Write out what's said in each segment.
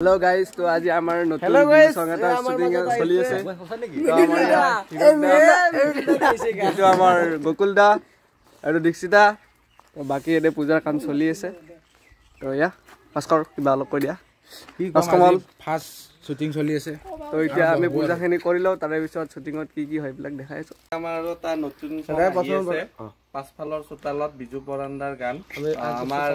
Hello guys, to aji amar notun song eta shooting choli ase. To amar Gokul da aru Dikshita to baki ede pujar kam choli ase. To ya Paskor kiba alok koi dia. Paskomal first shooting choli ase. To etia ami puja khini korilo tare bisot shooting ot ki hoy bilak dekhai aso. Amaro ta notun song ase. পাঁচফালৰ চোতালত বিজু পৰান্দাৰ গান আমাৰ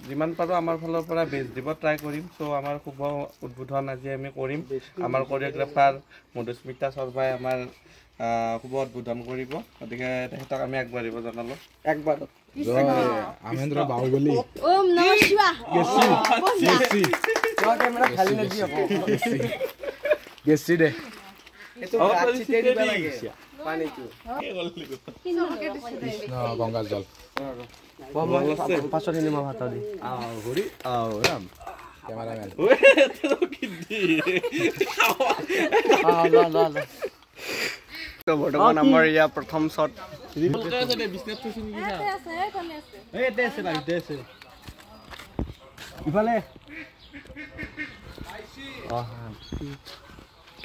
যিমান পাৰো আমাৰ ফালৰ পৰা বেছ দিব ট্ৰাই কৰিম সো আমাৰ খুব উদ্বোধন আজি আমি কৰিম আমাৰ কোৰিওগ্ৰাফাৰ মধুস্মিতা শৰ্মাই আমাৰ খুব উদ্বোধন কৰিব গতিকে তেখেতক আমি আগবাঢ়িব জনালো একবাৰ আমেন্দ্ৰ বাহুবলী ওম নমঃ শিৱায় গেছি তো ক্যামেৰা খালি না দিও গেছি দে এটো গাছি তে দিবা লাগে পানি কি কৃষ্ণ গঙ্গা জল পাছৰ নিমা ভাত দি হৰি ৰাম ক্যামেৰাম্যান তো বৰ্তমান আমাৰ ইয়া প্ৰথম শট ইফালে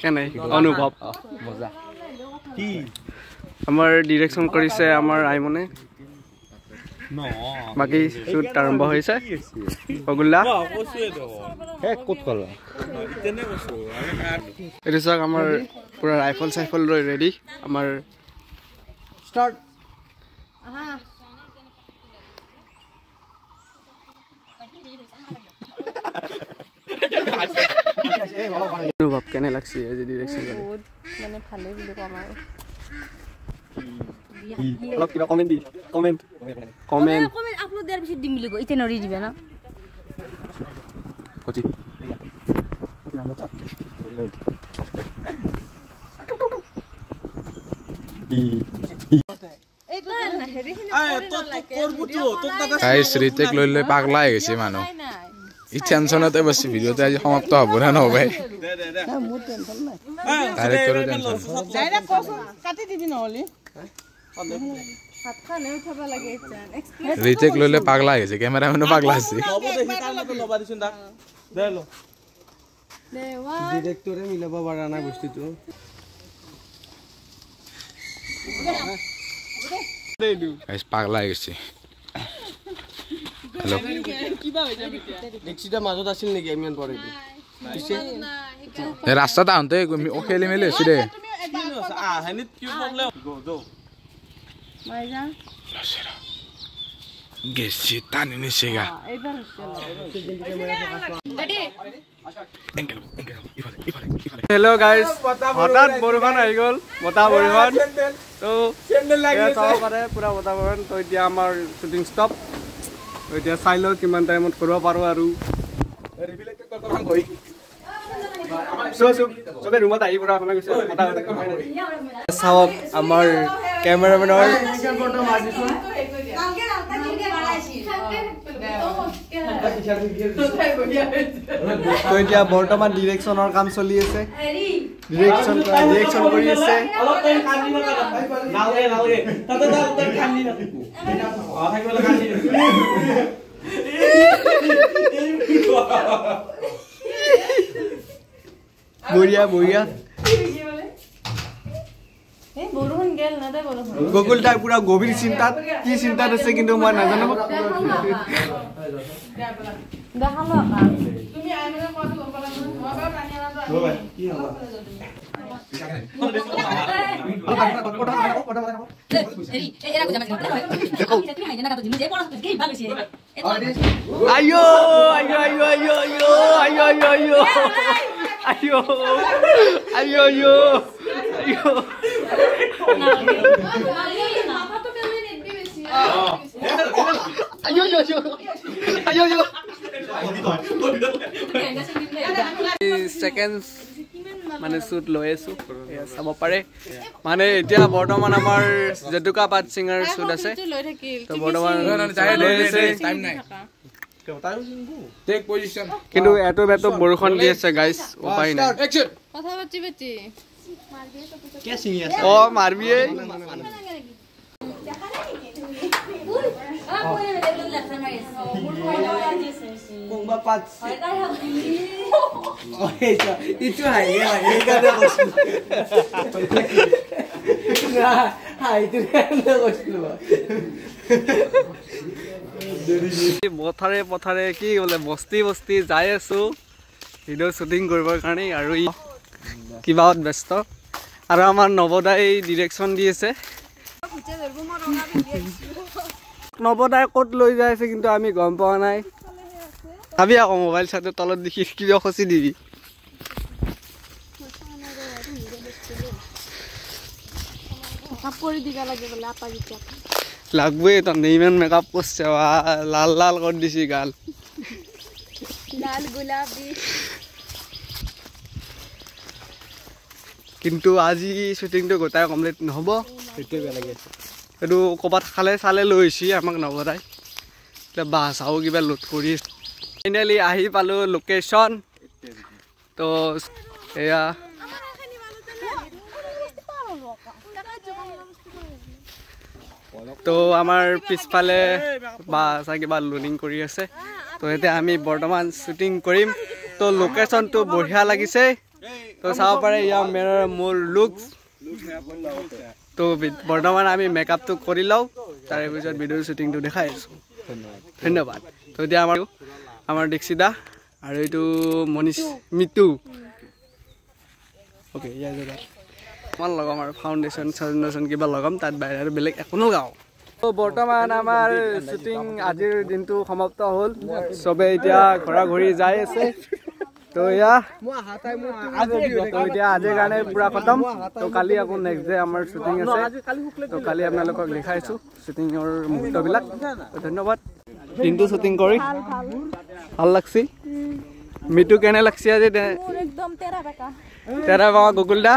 কেনে অনুভৱ মজা কি আমাৰ ডিৰেকচন কৰিছে আমাৰ আইমনে বাকি শুট আৰম্ভ হৈছে পগুলা হে কত কল এটো সক আমাৰ পুৰা ৰাইফল সাইফল লৈ ৰেডি আমাৰ স্টাৰ্ট অনুভৱ কেনে লাগছে আজি ডিৰেকচন কৰি বহুত মানে ভালে বুলি কম আৰু অলপ কিবা কমেন্ট দি কমেন্ট আপলোড দিয়াৰ পিছত দিম বুলি কৈ ইতে নৰি দিবে না কতি গাইস ৰিটেক লৈ লৈ পাগলা হৈ গৈছে মানুহ ই টেনশনতে বসি ভিডিওতে আজি সমাপ্ত হ'ব না নহব মোৰ টেনশন নাই ডাইৰেক্টৰ টেনশন ডাইৰেক্ট কস কাটি দিবি নহলি হাত খানে উঠাব লাগে এক্সপ্লেন ৰিটেক লৈ লৈ পাগলা হৈ গৈছে ক্যামেৰামেনো পাগলা আছে হ'ব দেখি কালকে লবা দিছুন দা দে লো দেৱা ডিৰেক্টৰে মিলাব পাৰা নাই বস্তুটো গাইস পাগলা হৈ গৈছে হেল্ল কিবা হৈ যাব এতিয়া ডিক্সিটা মাজত আছিল নেকি এমিয়ান পৰে পিছে এই ৰাস্তাটা আনতে ও খেলি মেলি হৈছে দে হেনিত কি প্ৰবলেম গো মাইজা গেছি টানি নিছেগা এইবাৰ ৰেডি হেল্ল গাইস হঠাৎ বৰষুণ আহি গ'ল বতাহ বৰষুণ তো চেন্ডেল লাগি আছে পাৰে পুৰা বতাহ বৰষুণ তো এতিয়া আমাৰ শুটিং ষ্টপ তো এতিয়া চাই লও কিমান টাইমত কৰিব পাৰো আৰু চবে ৰুমত আহি পুৰা আপোনাৰ গৈছে চাওক আমাৰ কেমেৰামেনৰ তো এতিয়া বৰ্তমান ডিৰেকচনৰ কাম চলি আছে ডিৰেকচন কৰি আছে বঢ়িয়া বঢ়িয়া বৰষুণ গেল না দে বৰষুণ গকুল তাই পুৰা গভীৰ চিন্তাত কি চিন্তাত আছে কিন্তু মই নাজানো দেখালো তুমি আইমনে কত গপালা নবা পানী আনা কি হলো আয়ো আয়ো আয়ো আয়ো আয়ো আয়ো আয়ো আয়ো আয়ো আয়ো আয়ো আয়ো সেকেন্ডস মানে শুট লৈ আছো চাব পাৰে মানে এতিয়া বৰ্তমান আমাৰ জেতুকা পাট সিঙ্গাৰ শুট আছে তো বৰ্তমান টাইম নাই টেক পজিশন কিন্তু এটো বেটো বৰষুণ দি আছে গাইস উপায় নাই অ্যাকশন কথা বাতি বাতি কে সিং আছে ও মারবি কোনবা পাঁচ ইটো হাইয়ে হাইয়ে কাৰণে কৈছিলো না হাইটো কাৰণে কৈছিলো পথাৰে পথাৰে কি বোলে বস্তি বস্তি যাই আছো ভিডিঅ' শ্বুটিং কৰিবৰ কাৰণে আৰু কিবাত ব্যস্ত আৰু আমাৰ নৱদাই ডিৰেকশ্যন দি আছে নৱদাই ক'ত লৈ যাই আছে কিন্তু আমি গম পোৱা নাই ভাবি আকৌ মোবাইল চাইতে তলত দেখি কিবা খচি দিবি লাগবই তহঁতে ইমান মেকআপ কৰিছে লাল লাল কৰি দিছি গাল কিন্তু আজি শ্বুটিংটো গোটাই কমপ্লিট নহ'ব সেইটোৱে বেয়া লাগি আছে এইটো ক'ৰবাত খালে চালে লৈ আহিছি আমাক নৱদাই এতিয়া বাহ চাও কিবা লোড কৰি ফাইনেলি আহি পালোঁ লোকেশ্যন তো এয়া তো আমাৰ পিছফালে বা কিবা লোডিং কৰি আছে তো এতিয়া আমি বৰ্তমান শ্বুটিং কৰিম তো লোকেশ্যনটো বঢ়িয়া লাগিছে তো চাব পাৰে ইয়াৰ মোৰ লুকছ তো বৰ্তমান আমি মেকআপটো কৰি লওঁ তাৰে পিছত ভিডিঅ' শ্বুটিংটো দেখাই আছোঁ ধন্যবাদ তো এতিয়া আমাৰ দীক্ষিতা আৰু এইটো মনীষ মিতু অ'কে ইয়াৰ জেগা অকণমান লগাম আৰু ফাউণ্ডেশ্যন কিবা লগাম তাত বাহিৰে আৰু বেলেগ একো নলগাওঁ তো বৰ্তমান আমাৰ শ্বুটিং আজিৰ দিনটো সমাপ্ত হ'ল চবে এতিয়া ঘৰা ঘূৰি যাই আছে তো এয়া এতিয়া আজিৰ কাৰণে পুৰা খতম তো কালি আকৌ নেক্সট ডে আমাৰ শ্বুটিং আছে তো কালি আপোনালোকক দেখাইছোঁ শ্বুটিঙৰ মুহূৰ্তবিলাক ধন্যবাদ দিনটো শ্বুটিং কৰি ভাল লাগছি মিটু কেনে লাগছি আজি তেৰা বাবা গুগুল দা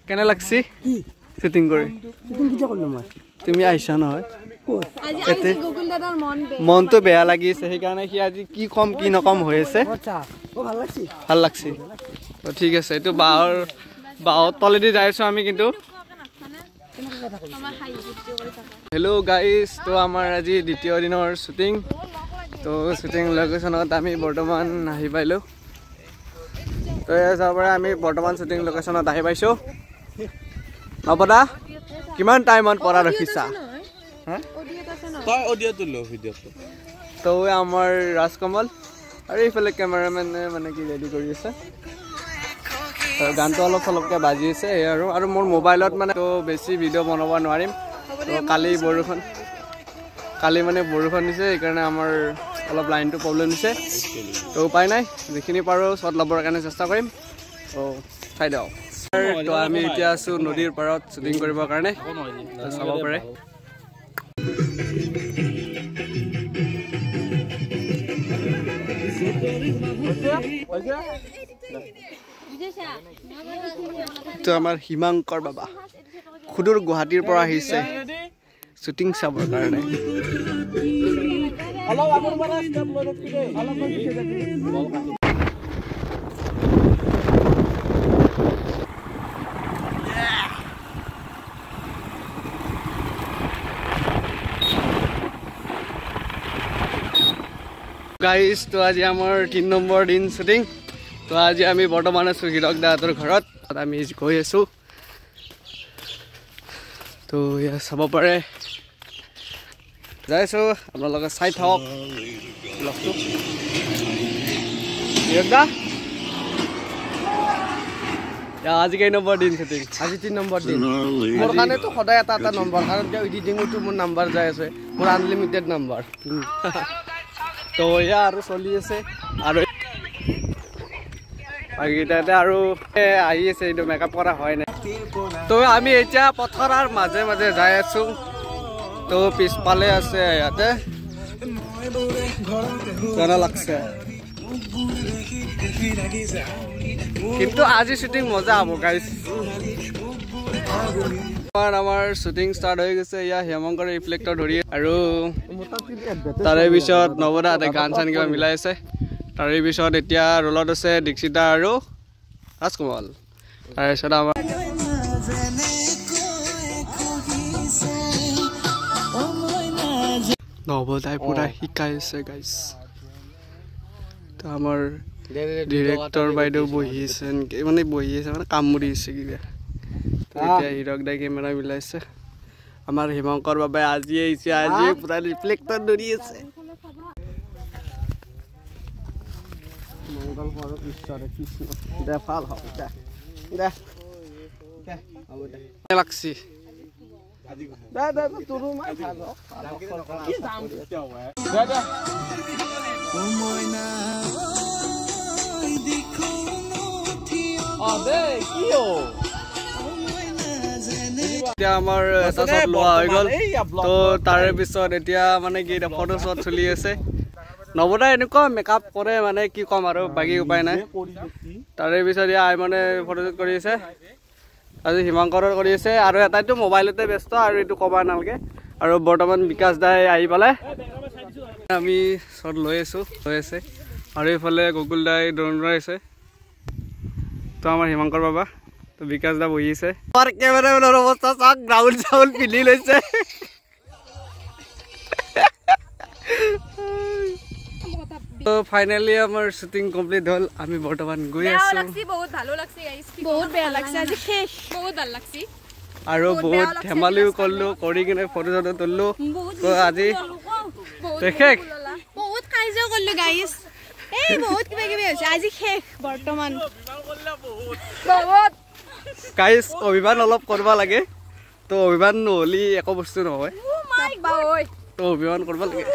কেনে লাগছি শ্বুটিং কৰি তুমি আহিছা নহয় মনটো বেয়া লাগিছে সেইকাৰণে সি আজি কি কম কি নকম হৈ আছে ভাল লাগছি ঠিক আছে এইটো বাঁহৰ তলেদি যাই আছো আমি কিন্তু হেল্ল' গাইজ তো আমাৰ আজি দ্বিতীয় দিনৰ শ্বুটিং তো শ্বুটিং লোকেশ্যনত আমি বৰ্তমান আহি পাইলোঁ তো তাৰ পৰা আমি বৰ্তমান শ্বুটিং লোকেশ্যনত আহি পাইছোঁ নৱদা কিমান টাইমত পৰা ৰখিছা তো আমাৰ ৰাজকমল আৰু এইফালে কেমেৰামেনে মানে কি ৰেডি কৰি আছে গানটো অলপ চলপকৈ বাজি আছে আৰু মোৰ মোবাইলত মানে তো বেছি ভিডিঅ' বনাব নোৱাৰিম তো কালি মানে বৰষুণ দিছে সেইকাৰণে আমাৰ অলপ লাইনটো প্ৰব্লেম দিছে তো উপায় নাই যিখিনি পাৰোঁ শ্বট ল'বৰ কাৰণে চেষ্টা কৰিম তো চাই দিয়ক তো আমি এতিয়া আছোঁ নদীৰ পাৰত শ্বুটিং কৰিবৰ কাৰণে চাব পাৰে তো আমাৰ হিমাংকৰ বাবা সুদূৰ গুৱাহাটীৰ পৰা আহিছে শ্বুটিং চাবৰ কাৰণে গাইজ তো আজি আমাৰ 3 নম্বৰ দিন শ্বুটিং তো আজি আমি বৰ্তমান আছোঁ হীৰক দাহঁতৰ ঘৰত আমি গৈ আছোঁ তো ইয়াত চাব পাৰে যাই আছোঁ আপোনালোকে চাই থাকক ব্লগটো হীৰক দা আজি কেই নম্বৰ দিন শ্বুটিং আজি 3 নম্বৰ দিন মোৰ কাৰণেতো সদায় এটা নম্বৰ কাৰণ এতিয়া এডিটিঙতো মোৰ নাম্বাৰ যাই আছে মোৰ আনলিমিটেড নাম্বাৰ তো এয়া আৰু চলি আছে আৰু বাকীটাতে আৰু আহি আছে এইটো মেকআপ কৰা হয় নাই তো আমি এতিয়া পথাৰৰ মাজে মাজে যাই আছো তো পিছফালে আছে ইয়াতে কেনে লাগছে কিন্তু আজি শ্বুটিং মজা হ'ব গাইজ আমাৰ শ্বুটিং ষ্টাৰ্ট হৈ গৈছে ইয়া হেমংকৰ ৰিফ্লেক্টৰ ধৰি আৰু তাৰে পিছত নৱদাহঁতে গান চান কিবা মিলাই আছে তাৰে পিছত এতিয়া ৰোলত আছে দীক্ষিতা আৰু ৰাজকমল তাৰপিছত আমাৰ নৱদাই পুৰা শিকাই আছে গাইজ তো আমাৰ ডিৰেক্টৰ বাইদেউ বহি আছে মানে কামুৰি আছে কিবা এতিয়া হীৰক দাই কেমেৰা মিলাইছে আমাৰ হিমাংকৰ বাবাই আজি আহিছে আজি পুৰা ৰিফ্লেক্টৰ ধৰি আছে মংগল পৰক ঈশ্বৰে কৃষ্ণ দে ভাল হ'ব দে দে হ'ব দে লাগছি দে দে তোৰো মাই ভাল কি দাম কিয় হয় দে দে ও মইনা দেখো নথিয়া দে কিও এতিয়া আমাৰ এটা শ্বট লোৱা হৈ গ'ল তো তাৰে পিছত এতিয়া মানে কি ফটো শ্বট চলি আছে নৱদাই এনেকুৱা মেকআপ কৰে মানে কি ক'ম আৰু বাকী উপায় নাই তাৰে পিছত এতিয়া মানে ফটো শ্বুট কৰি আছে আজি হিমাংকৰৰ কৰি আছে আৰু এটাইতো মোবাইলতে ব্যস্ত আৰু এইটো ক'ব নালাগে আৰু বৰ্তমান বিকাশ দাই আহি পালে আমি শ্বট লৈ আছে আৰু এইফালে গকুল দাই ড্ৰোন আছে তো আমাৰ হিমাংকৰ বাবা তো বিকাশ দা বহি আছে আৰ ক্যামেৰাম্যানেৰ অবস্থা চাক গ্ৰাউন্ড চাউল পিলি লৈছে তো ফাইনালি আমাৰ শুটিং কমপ্লিট হল আমি বৰ্তমান গৈ আছো বহুত ভালো লাগছে গাইস বহুত বেয়া লাগছে আজি শেষ বহুত ভাল লাগছে আৰু বহুত ধেমালিও কৰিলো কৰি কিনে ফটো চটো তুললো তো আজি শেষ বহুত কাজিয়া কৰিলো গাইস এই বহুত কিবা কিবি হৈছে আজি শেষ বৰ্তমান বহুত গাইস অভিমান অলপ কৰিব লাগে তো অভিমান নহলি একো বস্তু নহয় ও মাই গড তো অভিমান কৰিব লাগে